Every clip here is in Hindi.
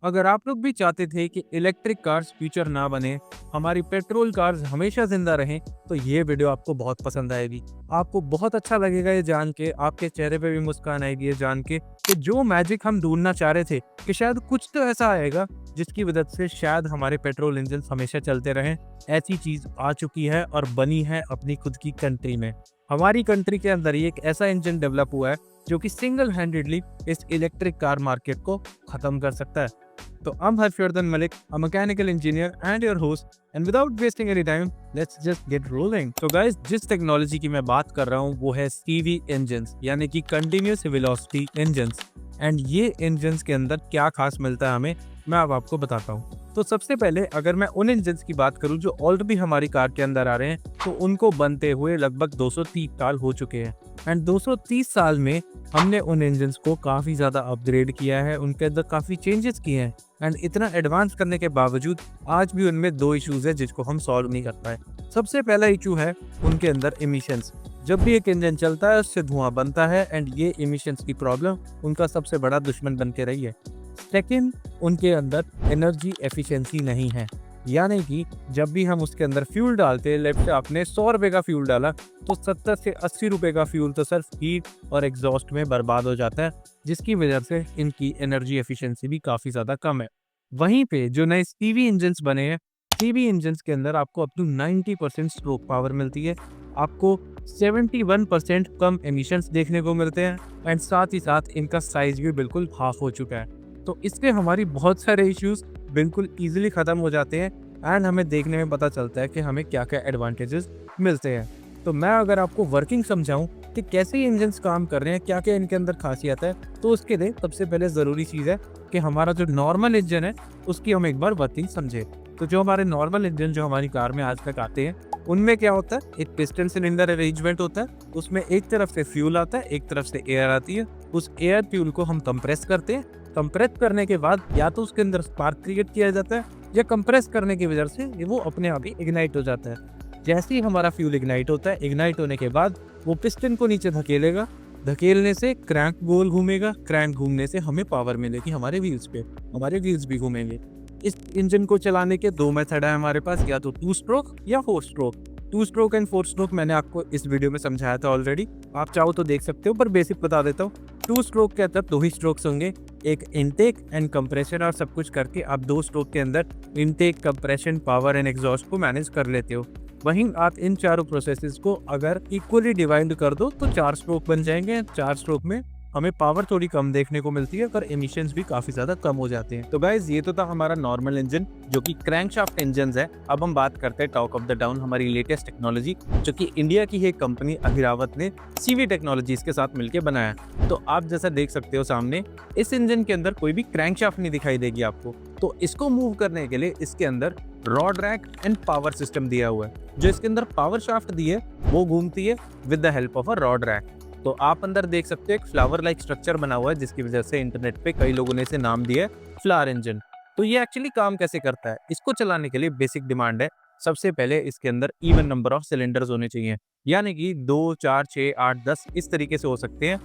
अगर आप लोग भी चाहते थे कि इलेक्ट्रिक कार्स फ्यूचर ना बने, हमारी पेट्रोल कार्स हमेशा जिंदा रहें, तो ये वीडियो आपको बहुत पसंद आएगी। आपको बहुत अच्छा लगेगा ये जान के, आपके चेहरे पे भी मुस्कान आएगी ये जान के कि जो मैजिक हम ढूंढना चाह रहे थे कि शायद कुछ तो ऐसा आएगा जिसकी वजह से शायद हमारे पेट्रोल इंजन हमेशा चलते रहें। ऐसी चीज आ चुकी है और बनी है अपनी खुद की कंट्री में। हमारी कंट्री के अंदर ही एक ऐसा इंजन डेवलप हुआ है जो कि सिंगल हैंडेडली इस इलेक्ट्रिक कार मार्केट को खत्म कर सकता है। So I'm Harshvardhan Malik, a mechanical engineer and your host. And without wasting any time, let's just get rolling. So guys, जिस टेक्नोलॉजी की मैं बात कर रहा हूँ वो है CV engines, यानी कि Continuous Velocity Engines. एंड ये इंजन्स के अंदर क्या खास मिलता है हमें, मैं अब आपको बताता हूँ। तो सबसे पहले अगर मैं उन इंजन्स की बात करूँ जो ऑलरेडी हमारी कार के अंदर आ रहे हैं, तो उनको बनते हुए लगभग 230 साल हो चुके हैं। एंड 230 साल में हमने उन इंजन्स को काफ़ी ज़्यादा अपग्रेड किया है, उनके अंदर काफ़ी चेंजेस किए हैं। एंड इतना एडवांस करने के बावजूद आज भी उनमें दो इश्यूज है जिसको हम सॉल्व नहीं कर पाए। सबसे पहला इशू है उनके अंदर इमिशंस। जब भी एक इंजन चलता है उससे धुआं बनता है एंड ये इमिशंस की प्रॉब्लम उनका सबसे बड़ा दुश्मन बन के रही है। सेकेंड, उनके अंदर एनर्जी एफिशिएंसी नहीं है, यानी कि जब भी हम उसके अंदर फ्यूल डालते हैं, लेफ्ट से आपने 100 रुपये का फ्यूल डाला तो 70 से 80 रुपये का फ्यूल तो सिर्फ हीट और एग्जॉस्ट में बर्बाद हो जाता है, जिसकी वजह से इनकी एनर्जी एफिशिएंसी भी काफ़ी ज़्यादा कम है। वहीं पे जो नए सीवी इंजन्स बने हैं, सीवी इंजन्स के अंदर आपको अप टू 90% स्ट्रोक पावर मिलती है, आपको 71% कम एमिशंस देखने को मिलते हैं एंड साथ ही साथ इनका साइज भी बिल्कुल हाफ हो चुका है। तो इससे हमारी बहुत सारे इश्यूज बिल्कुल ईजिली ख़त्म हो जाते हैं एंड हमें देखने में पता चलता है कि हमें क्या क्या एडवांटेजेस मिलते हैं। तो मैं अगर आपको वर्किंग समझाऊं कि कैसे ये इंजन्स काम कर रहे हैं, क्या क्या इनके अंदर खासियत है, तो उसके लिए सबसे पहले ज़रूरी चीज़ है कि हमारा जो नॉर्मल इंजन है उसकी हम एक बार वर्किंग समझें। तो जो हमारे नॉर्मल इंजन जो हमारी कार में आज तक आते हैं, उनमें क्या होता है, एक पिस्टन सिलेंडर अरेंजमेंट होता है, उसमें एक तरफ से फ्यूल आता है, एक तरफ से एयर आती है। उस एयर फ्यूल को हम कंप्रेस करते हैं, कंप्रेस करने के बाद या तो उसके अंदर स्पार्क क्रिएट किया जाता है या कंप्रेस करने की वजह से वो अपने आप ही इग्नाइट हो जाता है। जैसे ही हमारा फ्यूल इग्नाइट होता है, इग्नाइट होने के बाद वो पिस्टन को नीचे धकेलेगा, धकेलने से क्रैंक गोल घूमेगा, क्रैंक घूमने से हमें पावर मिलेगी हमारे व्हील्स पे, हमारे व्हील्स भी घूमेंगे। इस इंजन को चलाने के दो मेथड है हमारे पास, या तो 2 स्ट्रोक या 4 स्ट्रोक। 2 स्ट्रोक एंड 4 स्ट्रोक मैंने आपको इस वीडियो में समझाया था ऑलरेडी, आप चाहो तो देख सकते हो, पर बेसिक बता देता हूँ। 2 स्ट्रोक के अंदर 2 ही स्ट्रोक्स होंगे, एक इनटेक एंड कंप्रेशन, और सब कुछ करके आप 2 स्ट्रोक के अंदर intake, compression, power and exhaust को मैनेज कर लेते हो। वहीं आप इन चारों प्रोसेसेस को अगर इक्वली डिवाइड कर दो तो 4 स्ट्रोक बन जाएंगे। 4 स्ट्रोक में हमें पावर थोड़ी कम देखने को मिलती है पर एमिशंस भी काफी ज्यादा कम हो जाते हैं। तो गाइज ये तो था हमारा नॉर्मल इंजन जो कि क्रैंकशाफ्ट इंजन है। अब हम बात करते हैं टॉक ऑफ द टाउन, हमारी लेटेस्ट टेक्नोलॉजी जो कि इंडिया की एक कंपनी अहिरावत ने सीवी टेक्नोलॉजीज के साथ मिलकर बनाया। तो आप जैसा देख सकते हो सामने, इस इंजन के अंदर कोई भी क्रैंकशाफ्ट नहीं दिखाई देगी आपको। तो इसको मूव करने के लिए इसके अंदर rod rack and power system दिया हुआ है। जो इसके अंदर पावर शाफ्ट दी है वो घूमती है with the help of a rod rack. तो आप अंदर देख सकते हो एक फ्लावर लाइक स्ट्रक्चर बना हुआ है, जिसकी वजह से इंटरनेट पे कई लोगों ने इसे नाम दिया है फ्लावर इंजन। तो ये एक्चुअली काम कैसे करता है, इसको चलाने के लिए बेसिक डिमांड है, सबसे पहले इसके अंदर इवन नंबर ऑफ सिलेंडर्स होने चाहिए, यानी कि 2, 4, 6, 8, 10 इस तरीके से हो सकते हैं।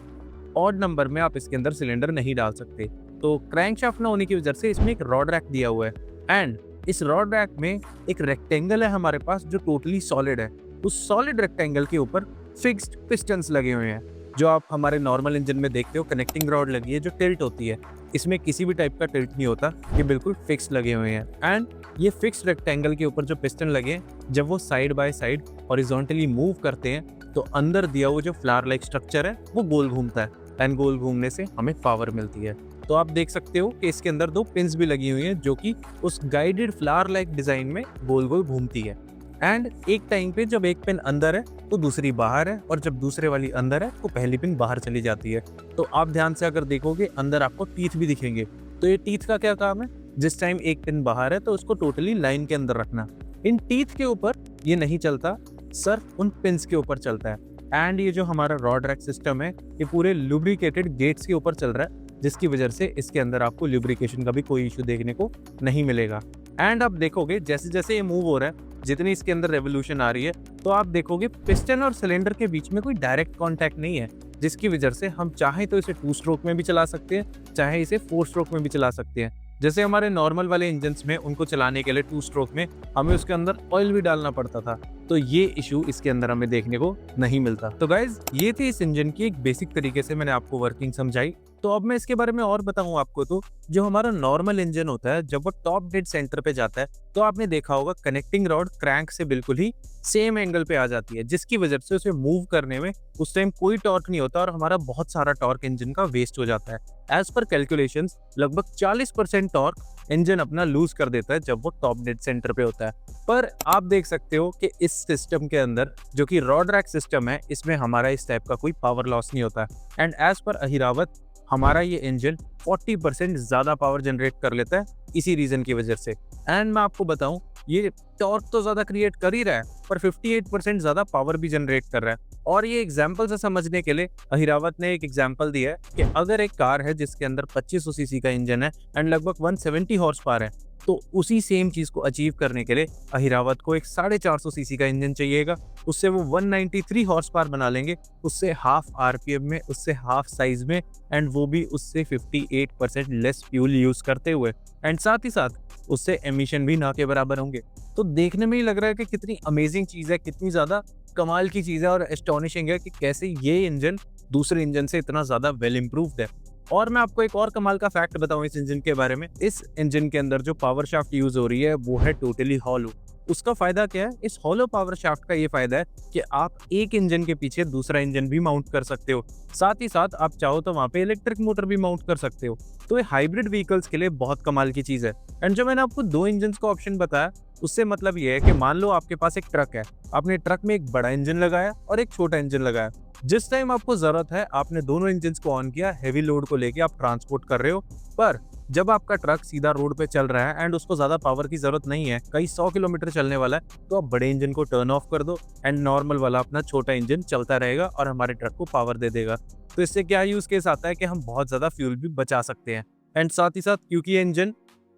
ऑड नंबर में आप इसके अंदर सिलेंडर नहीं डाल सकते। तो क्रैंकशाफ्ट ना होने की वजह से इसमें एक रॉड रैक दिया हुआ है एंड इस रॉड रैक में एक रेक्टेंगल है हमारे पास जो टोटली सॉलिड है। उस सॉलिड रेक्टेंगल के ऊपर फिक्स्ड पिस्टन्स लगे हुए हैं, जो आप हमारे नॉर्मल इंजन में देखते हो कनेक्टिंग रॉड लगी है जो टिल्ट होती है। इसमें किसी भी टाइप का टिल्ट नहीं होता, ये बिल्कुल फिक्स लगे हुए हैं। एंड ये फिक्स रेक्टेंगल के ऊपर जो पिस्टन लगे हैं, जब वो side by side horizontally move करते हैं तो अंदर दिया हुआ जो फ्लावर लाइक स्ट्रक्चर है वो गोल घूमता है एंड गोल घूमने से हमें पावर मिलती है। तो आप देख सकते हो कि इसके अंदर 2 पिन्स भी लगी हुई हैं जो कि उस गाइडेड फ्लावर लाइक डिजाइन में गोल गोल घूमती है। एंड एक टाइम पे जब एक पिन अंदर है तो दूसरी बाहर है, और जब दूसरे वाली अंदर है तो पहली पिन बाहर चली जाती है। तो आप ध्यान से अगर देखोगे अंदर आपको टीथ भी दिखेंगे। तो ये टीथ का क्या काम है, जिस टाइम एक पिन बाहर है तो उसको टोटली लाइन के अंदर रखना। इन टीथ के ऊपर ये नहीं चलता, सिर्फ उन पिन्स के ऊपर चलता है। एंड ये जो हमारा रॉड रैक सिस्टम है ये पूरे लुब्रिकेटेड गेट्स के ऊपर चल रहा है, जिसकी वजह से इसके अंदर आपको लुब्रिकेशन का भी कोई इशू देखने को नहीं मिलेगा। एंड आप देखोगे जैसे जैसे ये मूव हो रहा है, जितनी इसके अंदर रेवोल्यूशन आ रही है, तो आप देखोगे पिस्टन और सिलेंडर के बीच में कोई डायरेक्ट कांटेक्ट नहीं है, जिसकी वजह से हम चाहे तो इसे 2 स्ट्रोक में भी चला सकते हैं, चाहे इसे 4 स्ट्रोक में भी चला सकते हैं। जैसे हमारे नॉर्मल वाले इंजन में उनको चलाने के लिए 2 स्ट्रोक में हमें उसके अंदर ऑयल भी डालना पड़ता था, तो ये इशू इसके अंदर हमें देखने को नहीं मिलता। तो गाइज ये थी इस इंजन की एक बेसिक तरीके से मैंने आपको वर्किंग समझाई। तो अब मैं इसके बारे में और बताऊं आपको, तो जो हमारा नॉर्मल इंजन होता है जब वो टॉप डेड सेंटर पे जाता है तो आपने देखा होगा कनेक्टिंग रॉड क्रैंक से बिल्कुल ही सेम एंगल पे आ जाती है, जिसकी वजह से उसे मूव करने में उस टाइम कोई टॉर्क नहीं होता और हमारा बहुत सारा टॉर्क इंजन का वेस्ट हो जाता है। एज पर कैलकुलेशंस लगभग 40% टॉर्क इंजन अपना लूज कर देता है जब वो टॉप डेड सेंटर पे होता है। पर आप देख सकते हो कि इस सिस्टम के अंदर जो कि रॉड रैक सिस्टम है, इसमें हमारा इस टाइप का कोई पावर लॉस नहीं होता है। एंड एज पर अहिरावत हमारा ये इंजन 40% ज्यादा पावर जनरेट कर लेता है इसी रीजन की वजह से। एंड मैं आपको बताऊं, ये टॉर्क तो ज्यादा क्रिएट कर ही रहा है पर 58% ज्यादा पावर भी जनरेट कर रहा है। और ये एग्जांपल से समझने के लिए अहिरावत ने एक एग्जांपल दिया है कि अगर एक कार है जिसके अंदर 2500 सीसी का इंजन है एंड लगभग 170 हॉर्स पावर है, तो उसी सेम चीज को अचीव करने के लिए अहिरावत को एक 450 सीसी का इंजन चाहिएगा। उससे वो 193 हॉर्स पावर बना लेंगे, उससे हाफ आरपीएम में, उससे हाफ साइज में, एंड वो भी उससे 58% लेस फ्यूल यूज करते हुए, एंड साथ ही साथ उससे एमिशन भी ना के बराबर होंगे। तो देखने में ही लग रहा है कि कितनी अमेजिंग चीज है, कितनी ज्यादा कमाल की चीज है और एस्टोनिशिंग है कि कैसे ये इंजन दूसरे इंजन से इतना ज्यादा वेल इम्प्रूव्ड है। और मैं आपको एक और कमाल का फैक्ट बताऊं इस इंजन के बारे में, इस इंजन के अंदर जो पावर शाफ्ट यूज हो रही है वो है टोटली हॉलो। उसका फायदा क्या है? इस हॉलो पावर शाफ्ट का ये फायदा है कि आप एक इंजन के पीछे दूसरा इंजन भी माउंट कर सकते हो, साथ ही साथ आप चाहो तो वहां पे इलेक्ट्रिक मोटर भी माउंट कर सकते हो। तो ये हाइब्रिड व्हीकल्स के लिए बहुत कमाल की चीज है। एंड जो मैंने आपको 2 इंजन का ऑप्शन बताया, उससे मतलब ये है कि मान लो आपके पास एक ट्रक है, आपने ट्रक में एक बड़ा इंजन लगाया और एक छोटा इंजन लगाया। जिस टाइम आपको जरूरत है आपने दोनों इंजन को ऑन किया, हैवी लोड को लेके आप ट्रांसपोर्ट कर रहे हो। पर जब आपका ट्रक सीधा रोड पे चल रहा है एंड उसको ज्यादा पावर की जरूरत नहीं है, कई 100 किलोमीटर चलने वाला है, तो आप बड़े इंजन को टर्न ऑफ कर दो एंड नॉर्मल वाला अपना छोटा इंजन चलता रहेगा और हमारे ट्रक को पावर दे देगा। तो इससे क्या यूज केस आता है कि हम बहुत ज्यादा फ्यूल भी बचा सकते हैं। एंड साथ ही साथ क्योंकि ये इंजन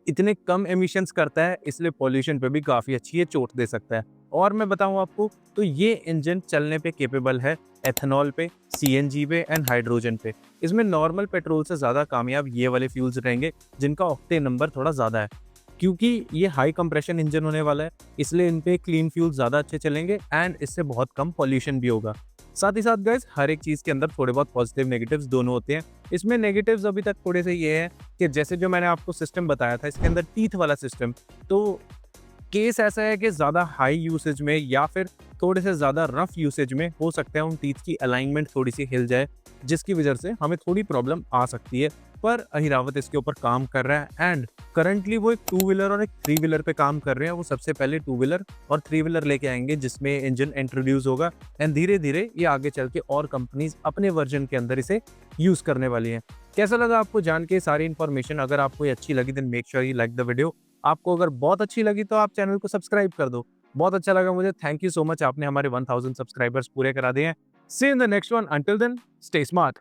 इतने कम एमिशंस करता है, इसलिए पॉल्यूशन पे भी काफी अच्छी ये चोट दे सकता है। और मैं बताऊं आपको, तो ये इंजन चलने पे केपेबल है एथेनॉल पे, सीएनजी पे एंड हाइड्रोजन पे। इसमें नॉर्मल पेट्रोल से ज्यादा कामयाब ये वाले फ्यूल्स रहेंगे जिनका ऑक्टेन नंबर थोड़ा ज्यादा है। क्योंकि ये हाई कंप्रेशन इंजन होने वाला है, इसलिए इन पे क्लीन फ्यूल ज्यादा अच्छे चलेंगे एंड इससे बहुत कम पॉल्यूशन भी होगा। साथ ही साथ गाइस, हर एक चीज के अंदर थोड़े बहुत पॉजिटिव नेगेटिव्स दोनों होते हैं। इसमें नेगेटिव्स अभी तक थोड़े से ये है कि जैसे जो मैंने आपको सिस्टम बताया था, इसके अंदर टीथ वाला सिस्टम, तो केस ऐसा है कि ज़्यादा हाई यूसेज में या फिर थोड़े से ज़्यादा रफ यूसेज में हो सकता है उन टीथ की अलाइनमेंट थोड़ी सी हिल जाए, जिसकी वजह से हमें थोड़ी प्रॉब्लम आ सकती है। पर अहिरावत इसके ऊपर काम कर रहा है एंड करंटली वो एक 2 व्हीलर और एक 3 व्हीलर पे काम कर रहे हैं। वो सबसे पहले 2 व्हीलर और 3 व्हीलर लेके आएंगे जिसमें इंजन इंट्रोड्यूस होगा एंड धीरे धीरे ये आगे चल के और कंपनीज अपने वर्जन के अंदर इसे यूज करने वाली हैं। कैसा लगा आपको जान के सारी इन्फॉर्मेशन? अगर आपको ये अच्छी लगी then make sure you like the video. आपको अगर बहुत अच्छी लगी तो आप चैनल को सब्सक्राइब कर दो। बहुत अच्छा लगा मुझे, थैंक यू सो मच, आपने हमारे 1000 सब्सक्राइबर्स पूरे करा दिए हैं। See in the next one, until then stay smart.